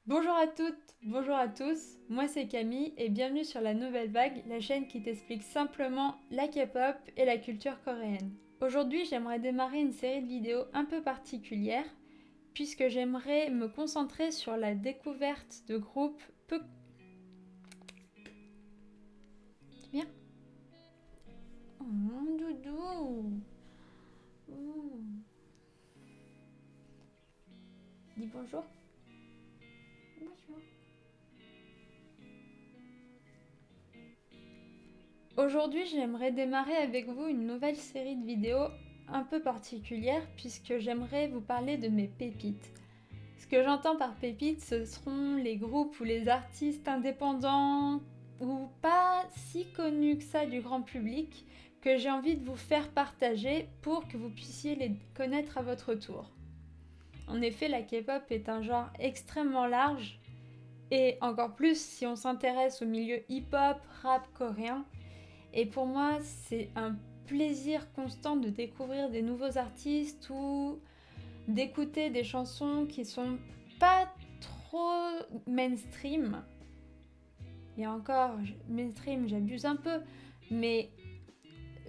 Bonjour à toutes, bonjour à tous, moi c'est Camille et bienvenue sur la Nouvelle Vague, la chaîne qui t'explique simplement la K-pop et la culture coréenne. Aujourd'hui j'aimerais démarrer une série de vidéos un peu particulière puisque j'aimerais me concentrer sur la découverte de groupes peu... Bien. Oh mon doudou. Ouh. Dis bonjour. Bonjour. Aujourd'hui, j'aimerais démarrer avec vous une nouvelle série de vidéos un peu particulière puisque j'aimerais vous parler de mes pépites. Ce que j'entends par pépites, ce seront les groupes ou les artistes indépendants ou pas si connus que ça du grand public que j'ai envie de vous faire partager pour que vous puissiez les connaître à votre tour. En effet, la K-pop est un genre extrêmement large et encore plus si on s'intéresse au milieu hip-hop, rap coréen. Et pour moi, c'est un plaisir constant de découvrir des nouveaux artistes ou d'écouter des chansons qui sont pas trop mainstream. Et encore, mainstream, j'abuse un peu, mais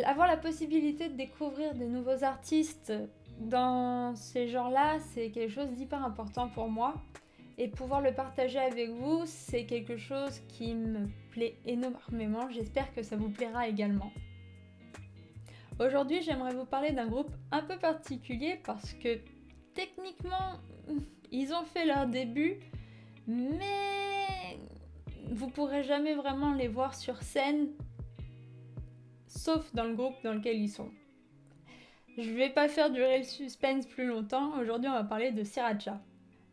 avoir la possibilité de découvrir des nouveaux artistes dans ces genres-là, c'est quelque chose d'hyper important pour moi. Et pouvoir le partager avec vous, c'est quelque chose qui me plaît énormément. J'espère que ça vous plaira également. Aujourd'hui, j'aimerais vous parler d'un groupe un peu particulier parce que techniquement, ils ont fait leur début, mais vous pourrez jamais vraiment les voir sur scène, sauf dans le groupe dans lequel ils sont. Je vais pas faire durer le suspense plus longtemps. Aujourd'hui, on va parler de Sriracha.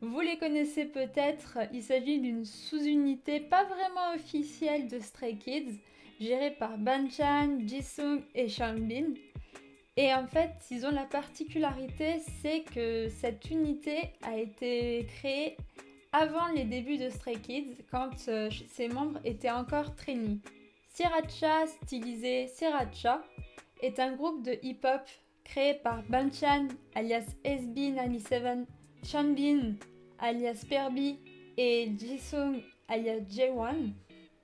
Vous les connaissez peut-être, il s'agit d'une sous-unité pas vraiment officielle de Stray Kids, gérée par Banchan, Jisung et Changbin. Et en fait, ils ont la particularité, c'est que cette unité a été créée avant les débuts de Stray Kids, quand ses membres étaient encore trainees. Sriracha, stylisé Sriracha, est un groupe de hip-hop créé par Banchan, alias SB97, Chanbin, alias Perby, et Jisung, alias J1.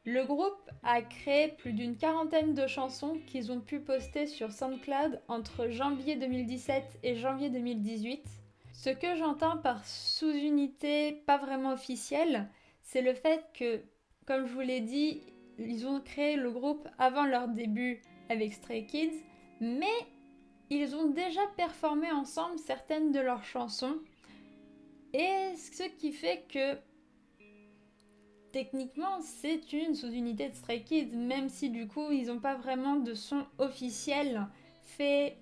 Le groupe a créé plus d'une quarantaine de chansons qu'ils ont pu poster sur SoundCloud entre janvier 2017 et janvier 2018. Ce que j'entends par sous-unité pas vraiment officielle, c'est le fait que, comme je vous l'ai dit, ils ont créé le groupe avant leur début avec Stray Kids, mais ils ont déjà performé ensemble certaines de leurs chansons. Et ce qui fait que techniquement, c'est une sous-unité de Stray Kids, même si du coup, ils n'ont pas vraiment de son officiel fait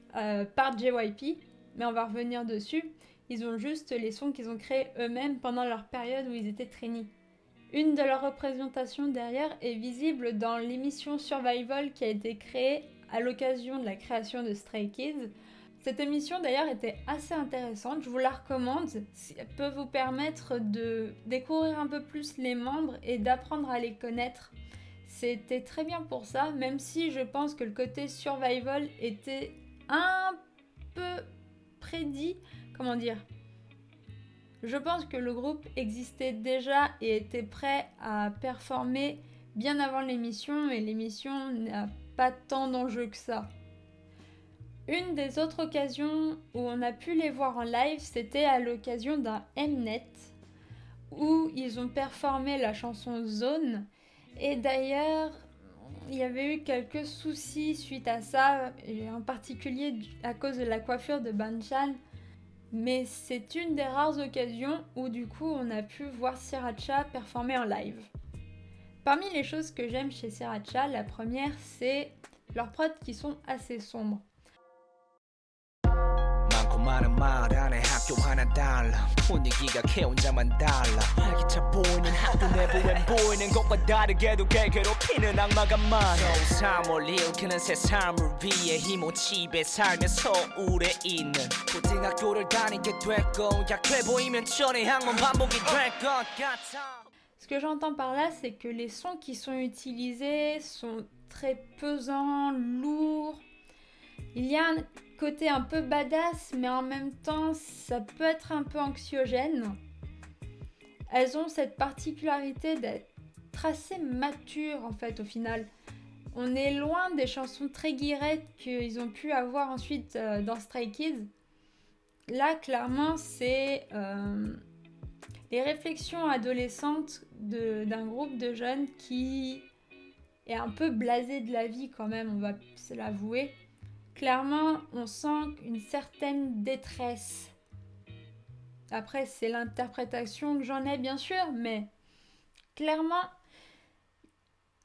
par JYP, mais on va revenir dessus. Ils ont juste les sons qu'ils ont créés eux-mêmes pendant leur période où ils étaient trainees. Une de leurs représentations derrière est visible dans l'émission Survival qui a été créée à l'occasion de la création de Stray Kids. Cette émission d'ailleurs était assez intéressante, je vous la recommande, elle peut vous permettre de découvrir un peu plus les membres et d'apprendre à les connaître. C'était très bien pour ça, même si je pense que le côté survival était un peu prédit, comment dire. Je pense que le groupe existait déjà et était prêt à performer bien avant l'émission et l'émission n'a pas tant d'enjeux que ça. Une des autres occasions où on a pu les voir en live, c'était à l'occasion d'un Mnet où ils ont performé la chanson Zone. Et d'ailleurs, il y avait eu quelques soucis suite à ça, et en particulier à cause de la coiffure de Banchan. Mais c'est une des rares occasions où du coup on a pu voir Sriracha performer en live. Parmi les choses que j'aime chez Sriracha, la première c'est leurs prods qui sont assez sombres. 많은 말 안에 학교 하나 달라 분위기가 걔 혼자만 달라 활기차 보이는 학교 내부엔 보이는 것과 다르게도 걔 괴롭히는 악마가 많아 소삼을 일으키는 새 삶을 위해 힘오집에 살며 서울에 있는 고등학교를 다니게 됐고 약해 보이면 전에 항문 반복이 될 것 같아. Ce que j'entends par là, c'est que les sons qui sont utilisés sont très pesants, lourds. Il y a un côté un peu badass, mais en même temps, ça peut être un peu anxiogène. elles ont cette particularité d'être assez matures en fait au final. On est loin des chansons très guirettes qu'ils ont pu avoir ensuite dans Stray Kids. Là, clairement, c'est les réflexions adolescentes d'un groupe de jeunes qui est un peu blasé de la vie quand même, on va se l'avouer. Clairement, on sent une certaine détresse. Après, c'est l'interprétation que j'en ai bien sûr, mais clairement,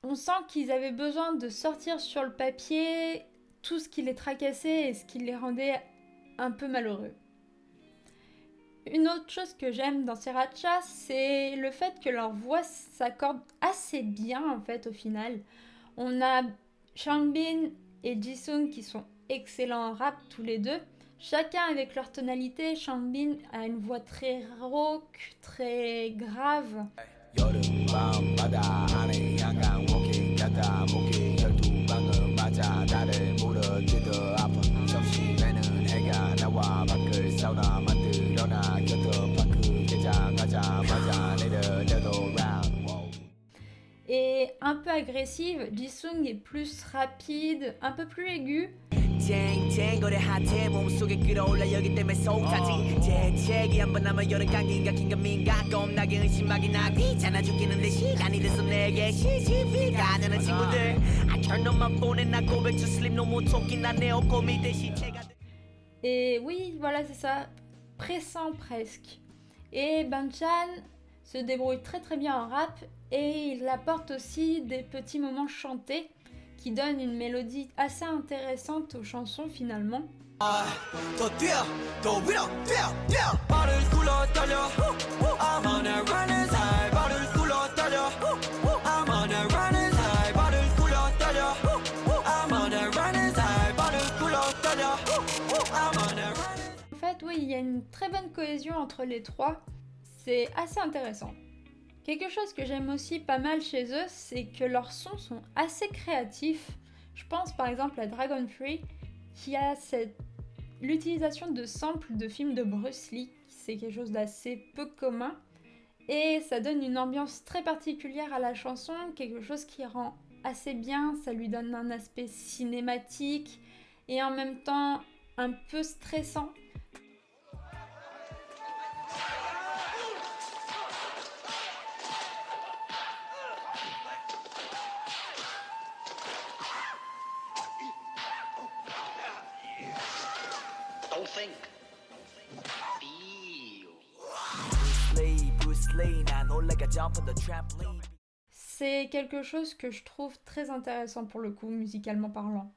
on sent qu'ils avaient besoin de sortir sur le papier tout ce qui les tracassait et ce qui les rendait un peu malheureux. Une autre chose que j'aime dans Sriracha, c'est le fait que leur voix s'accorde assez bien en fait au final. On a Changbin et Jisung qui sont excellents en rap tous les deux. Chacun avec leur tonalité. Changbin a une voix très rauque, très grave. Et un peu agressive, Jisung est plus rapide, un peu plus aigu. Et oui, voilà, c'est ça, pressant presque. Et Banchan se débrouille très très bien en rap et il apporte aussi des petits moments chantés qui donnent une mélodie assez intéressante aux chansons finalement. En fait, oui, il y a une très bonne cohésion entre les trois, c'est assez intéressant. Quelque chose que j'aime aussi pas mal chez eux, c'est que leurs sons sont assez créatifs. Je pense par exemple à Dragon Free, qui a l'utilisation de samples de films de Bruce Lee, c'est quelque chose d'assez peu commun. Et ça donne une ambiance très particulière à la chanson, quelque chose qui rend assez bien, ça lui donne un aspect cinématique et en même temps un peu stressant. C'est quelque chose que je trouve très intéressant pour le coup, musicalement parlant.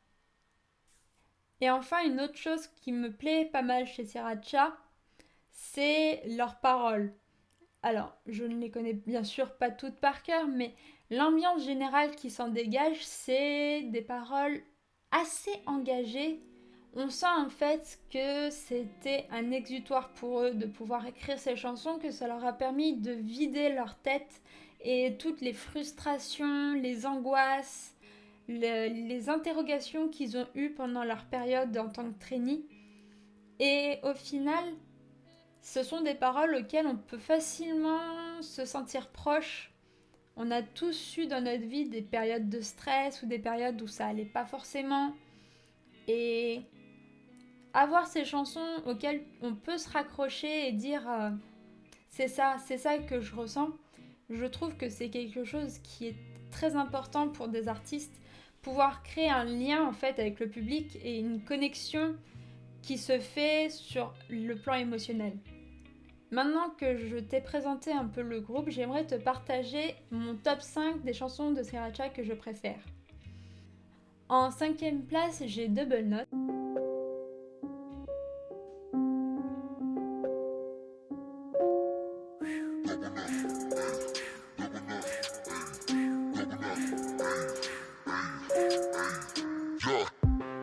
Et enfin, une autre chose qui me plaît pas mal chez Sriracha, c'est leurs paroles. Alors, je ne les connais bien sûr pas toutes par cœur, mais l'ambiance générale qui s'en dégage, c'est des paroles assez engagées. On sent en fait que c'était un exutoire pour eux de pouvoir écrire ces chansons, que ça leur a permis de vider leur tête et toutes les frustrations, les angoisses, les interrogations qu'ils ont eues pendant leur période en tant que trainee. Et au final, ce sont des paroles auxquelles on peut facilement se sentir proche. On a tous eu dans notre vie des périodes de stress ou des périodes où ça allait pas forcément. Et avoir ces chansons auxquelles on peut se raccrocher et dire c'est ça que je ressens, je trouve que c'est quelque chose qui est très important pour des artistes, pouvoir créer un lien en fait avec le public et une connexion qui se fait sur le plan émotionnel. Maintenant que je t'ai présenté un peu le groupe, j'aimerais te partager mon top 5 des chansons de Sriracha que je préfère. En 5e place, j'ai Double Note.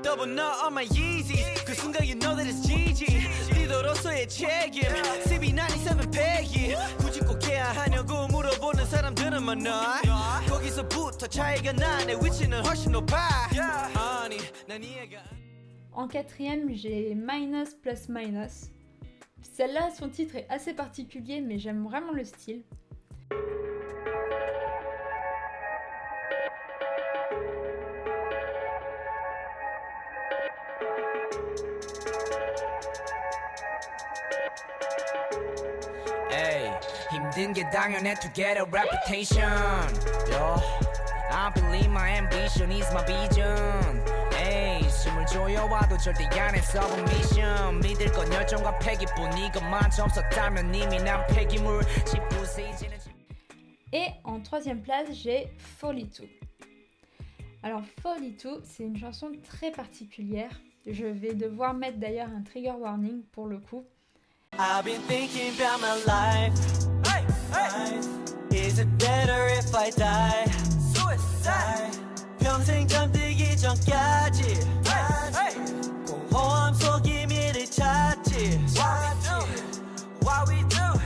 Double knot on my Yeezys 그 순간 you know that it's GG 리더로서의 책임 CB97 패기 굳이 꼭 해야 하냐고 물어보는 사람들은 많아 거기서부터 차이가 나 내 위치는 훨씬 높아 아니 난 이해가 En 4e, j'ai Minus Plus Minus. Celle-là, son titre est assez particulier, mais j'aime vraiment le style. Hey, 힘든 게 당연해 to get a reputation. Yo, I believe my ambition is my vision. Hey, 숨을 조여와도 절대 안 했어 미션. 믿을 건 열정과 패기뿐 이것만 없었다면 이미 난 폐기물 19세 이제는. Et en troisième place, j'ai Folly 2. Alors Folly 2, c'est une chanson très particulière. Je vais devoir mettre d'ailleurs un trigger warning pour le coup. I've been thinking about my life. Hey, hey. Is it better if I die? Suicide. 평생 잠들기 전까지. Hey, hey. 공허함 속 의미를 찾지. What we do?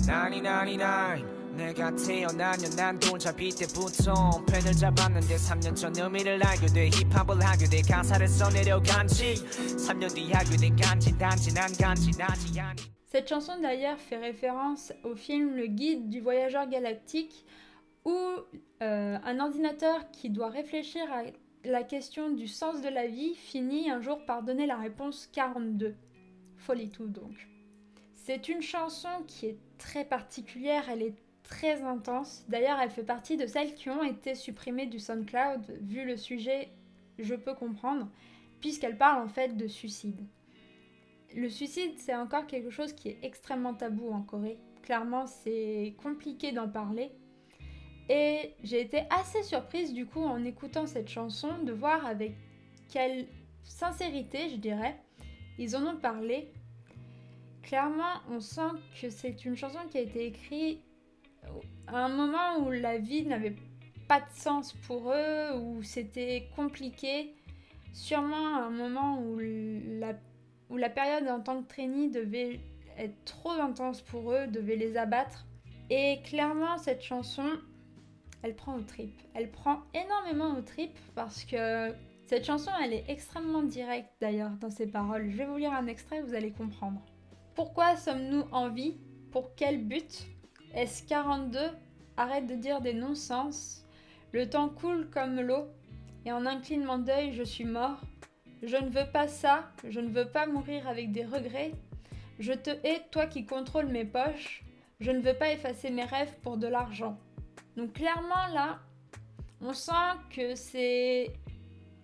99. 내가 태어나면 난 돌잡이 때부터 펜을 잡았는데 3년 전 의미를 알게 돼 힙합을 하게 돼 가사를 써내려간지 3년 뒤 하게 된 간지 단지 난 간지나지 않니. Cette chanson d'ailleurs fait référence au film Le Guide du voyageur galactique où un ordinateur qui doit réfléchir à la question du sens de la vie finit un jour par donner la réponse 42. Folly 2 donc. C'est une chanson qui est très particulière, elle est très intense. D'ailleurs, elle fait partie de celles qui ont été supprimées du SoundCloud, vu le sujet, je peux comprendre, puisqu'elle parle en fait de suicide. Le suicide, c'est encore quelque chose qui est extrêmement tabou en Corée. Clairement, c'est compliqué d'en parler. Et j'ai été assez surprise du coup en écoutant cette chanson de voir avec quelle sincérité, je dirais, ils en ont parlé. Clairement, on sent que c'est une chanson qui a été écrite à un moment où la vie n'avait pas de sens pour eux, où c'était compliqué, sûrement à un moment où la période en tant que trainee devait être trop intense pour eux, devait les abattre. Et clairement, cette chanson, elle prend aux tripes. Elle prend énormément aux tripes parce que cette chanson, elle est extrêmement directe d'ailleurs dans ses paroles. Je vais vous lire un extrait, vous allez comprendre. Pourquoi sommes-nous en vie? Pour quel but? Est-ce 42? Arrête de dire des non-sens. Le temps coule comme l'eau, et en un clignement d'œil, je suis mort. Je ne veux pas ça, je ne veux pas mourir avec des regrets. Je te hais, toi qui contrôles mes poches. Je ne veux pas effacer mes rêves pour de l'argent. Donc clairement là, on sent que c'est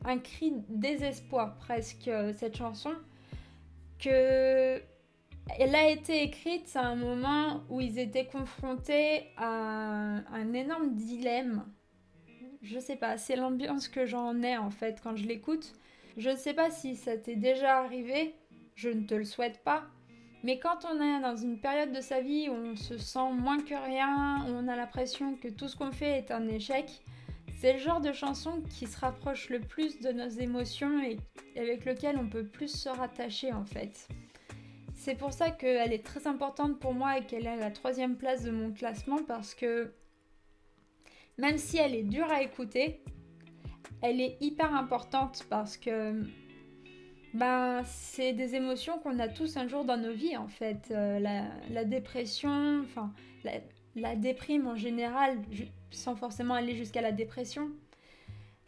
un cri de désespoir presque, cette chanson. Elle a été écrite à un moment où ils étaient confrontés à un énorme dilemme. Je sais pas, c'est l'ambiance que j'en ai en fait quand je l'écoute. Je ne sais pas si ça t'est déjà arrivé, je ne te le souhaite pas. Mais quand on est dans une période de sa vie où on se sent moins que rien, où on a l'impression que tout ce qu'on fait est un échec, c'est le genre de chanson qui se rapproche le plus de nos émotions et avec lequel on peut plus se rattacher en fait. C'est pour ça qu'elle est très importante pour moi et qu'elle est à la 3e place de mon classement parce que même si elle est dure à écouter, elle est hyper importante parce que c'est des émotions qu'on a tous un jour dans nos vies en fait. La dépression, enfin la déprime en général, sans forcément aller jusqu'à la dépression.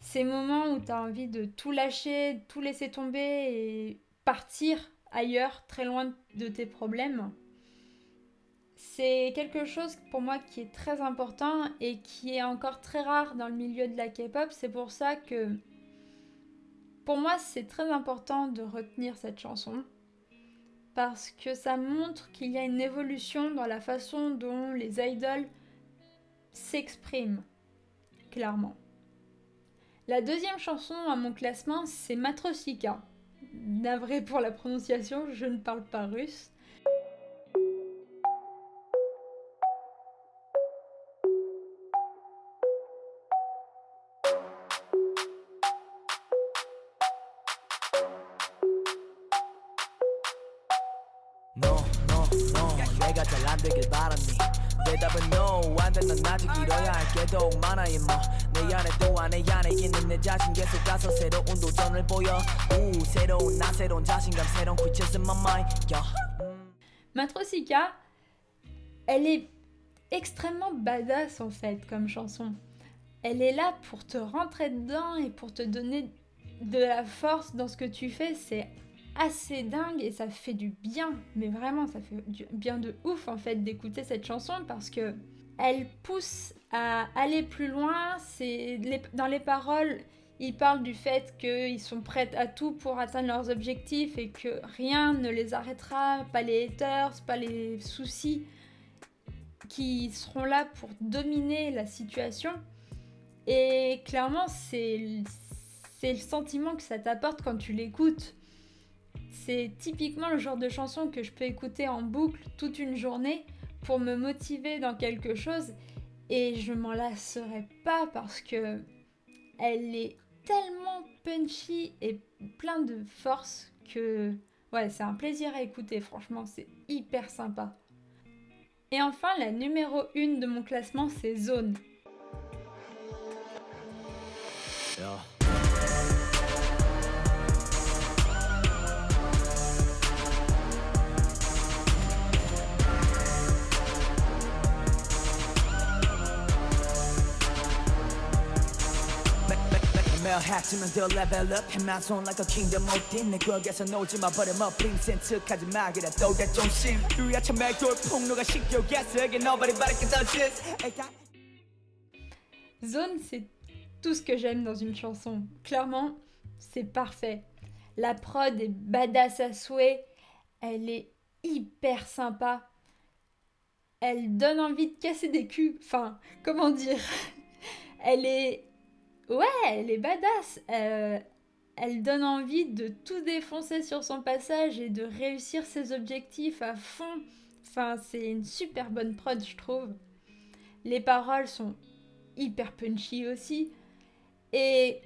Ces moments où tu as envie de tout lâcher, tout laisser tomber et partir ailleurs, très loin de tes problèmes. C'est quelque chose pour moi qui est très important et qui est encore très rare dans le milieu de la K-pop. C'est pour ça que pour moi c'est très important de retenir cette chanson parce que ça montre qu'il y a une évolution dans la façon dont les idoles s'expriment, clairement. La 2e chanson à mon classement, c'est Matrosika. Navré pour la prononciation, je ne parle pas russe. No, 내가 잘 안 되길 바랐니 대답은 no 안돼 난 아직 잃어야 할 게 더욱 많아 내 안에 또 안에 있는 내 자신 계속 가서 새로운 도전을 보여 새로운 나 새로운 자신감 새로운 creatures in my mind Matrosika, elle est extrêmement badass en fait comme chanson. Elle est là pour te rentrer dedans et pour te donner de la force dans ce que tu fais. C'est assez dingue et ça fait du bien, mais vraiment ça fait du bien de ouf en fait d'écouter cette chanson parce que elle pousse à aller plus loin. Dans les paroles, ils parlent du fait qu'ils sont prêts à tout pour atteindre leurs objectifs et que rien ne les arrêtera, pas les haters, pas les soucis qui seront là pour dominer la situation. Et clairement, c'est le sentiment que ça t'apporte quand tu l'écoutes. C'est typiquement le genre de chanson que je peux écouter en boucle toute une journée pour me motiver dans quelque chose et je m'en lasserai pas parce que elle est tellement punchy et plein de force que ouais, c'est un plaisir à écouter, franchement, c'est hyper sympa. Et enfin, la numéro 1 de mon classement, c'est Zone. Yeah. 매일 해치면 더 level up 해만 손 like a kingdom 어딘 내 거기에서 놀지마 버려마 빙센 척하지 마 그래 또 내 중심 유야차 매골 폭로가 식욕했어 이게 nobody but I can touch this. Zone, c'est tout ce que j'aime dans une chanson. Clairement, c'est parfait. La prod est badass à souhait, elle est hyper sympa. Elle donne envie de casser des culs. Enfin, comment dire? Elle est badass. Elle donne envie de tout défoncer sur son passage et de réussir ses objectifs à fond. Enfin, c'est une super bonne prod, je trouve. Les paroles sont hyper punchy aussi. Et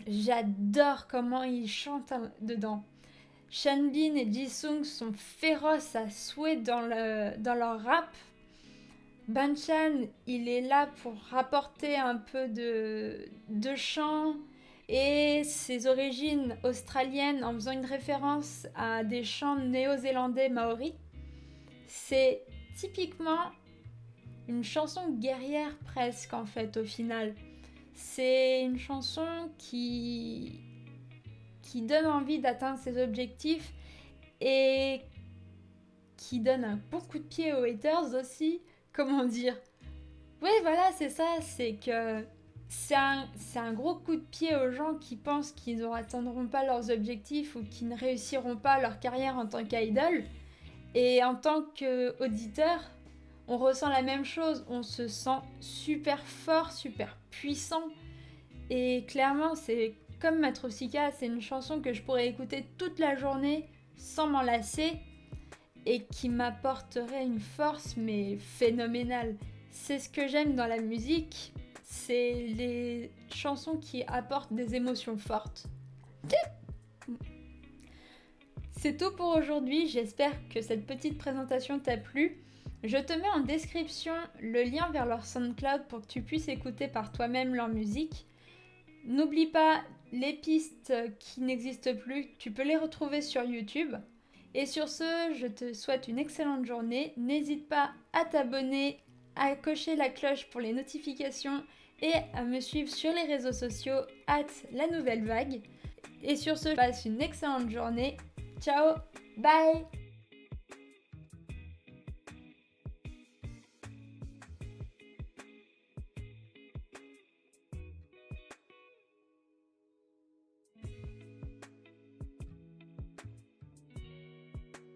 j'adore comment ils chantent dedans. Chanbin et Jisung sont féroces à souhait dans leur rap. Banchan, il est là pour rapporter un peu de chant et ses origines australiennes en faisant une référence à des chants néo-zélandais maoris. C'est typiquement une chanson guerrière presque en fait au final. C'est une chanson qui donne envie d'atteindre ses objectifs et qui donne un bon coup de pied aux haters aussi. Comment dire? Oui, voilà, c'est ça, c'est que c'est un gros coup de pied aux gens qui pensent qu'ils n'atteindront pas leurs objectifs ou qui ne réussiront pas leur carrière en tant qu'idole. Et en tant qu'auditeur, on ressent la même chose, on se sent super fort, super puissant. Et clairement, c'est comme Matrosika, c'est une chanson que je pourrais écouter toute la journée sans m'en lasser et qui m'apporterait une force mais phénoménale. C'est ce que j'aime dans la musique, c'est les chansons qui apportent des émotions fortes. C'est tout pour aujourd'hui, j'espère que cette petite présentation t'a plu. Je te mets en description le lien vers leur SoundCloud pour que tu puisses écouter par toi-même leur musique. N'oublie pas les pistes qui n'existent plus, tu peux les retrouver sur YouTube. Et sur ce, je te souhaite une excellente journée. N'hésite pas à t'abonner, à cocher la cloche pour les notifications et à me suivre sur les réseaux sociaux @lanouvelle vague. Et sur ce, passe une excellente journée. Ciao, bye!